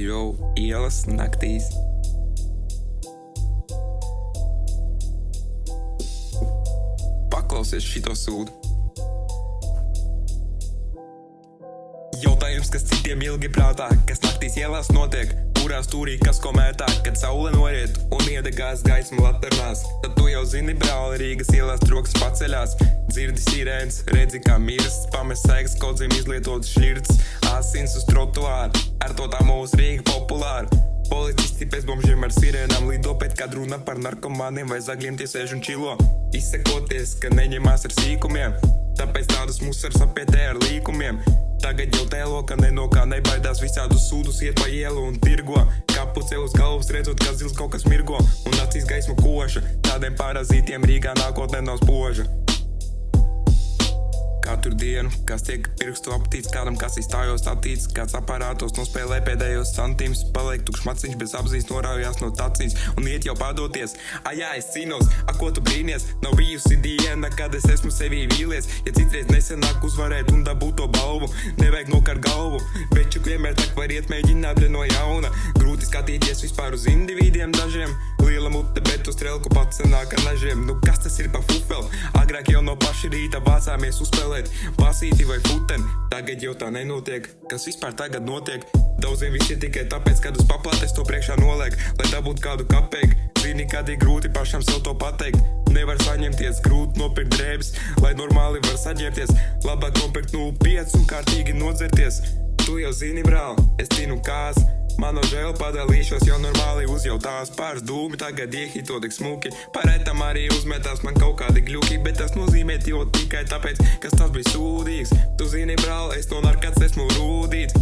Zero ielas naktīs. Paklausies šito sūdu. Jautājums, kas citiem ilgi prātā, kas naktīs ielās notiek, kurā stūrī kas ko mētā, kad saule noriet un iedegās gaismu laternās. Tad tu jau zini, brāli, Rīgas ielās troks paceļās, dzirdi sirēns, redzi kā mirsts, pamest sēgas kodzim izlietotas šķirts, asins uz trotuāru, ar to tā mūsu Rīga populāra. Policisti pēc bombžiem ar sirēnām lido, pēc kad runa par narkomāniem vai zagļiem tie sēž un čilo, izsekoties, ka neņemās ar sīkumiem, tāpēc tādus musars apietē ar līkumiem. Tagad jau tēlo, ka no kā nebaidās, visādus sūdus iet pa ielu un tirgo, kapuce uz galvas redzot, ka zils kaut kas mirgo un acīs gaismu koša, tādiem parazītiem Rīgā nākotnē nav spoža. Katru dienu, kas tiek pirkstu aptīts, kādam kas izstājos attīts, kāds aparātos nospēlē pēdējos santīmus, paliek tukšs maciņš bez apziņas, noraujās no taciņas un iet jau padoties. Jā, es cīnos, ko tu brīnies, nav bijusi diena, kad es esmu sevī vīlies, ja citreiz nesenāk uzvarēt un dabūt to balvu, nevajag nokar galvu, veču vienmēr tak var iet mēģināt no jauna, grūti skatīties vispār uz individiem dažiem, liela mute, bet uz strelku pats senāk ar nažiem, nu kas tas ir pa fufeli, agrāk jau no paši rīta vācāmies uzspēlēt, basīti vai futeni, tagad jau tā nenotiek, kas vispār tagad notiek, daudziem visi tikai tāpēc, kad uz paplātes to priekšā noliek, lai dabūtu kādu kapeiku, zini, kad ir grūti pašam sev to pateikt, nevar saņemties, grūti nopirkt drēbes, lai normāli var saģērbties, labāk nopirkt 05 un kārtīgi nodzerties, tu jau zini, brāl, es cinu kās, mano žēl padalīšos, jo normāli uzjautās pāris dūmi, tagad iehito tik smuki, paretam arī uzmetās man kaut kādi gļuki, bet tas nozīmē jo tikai tāpēc, kas tas bija sūdīgs, tu zini, brāl, es no narkats esmu rūdīts,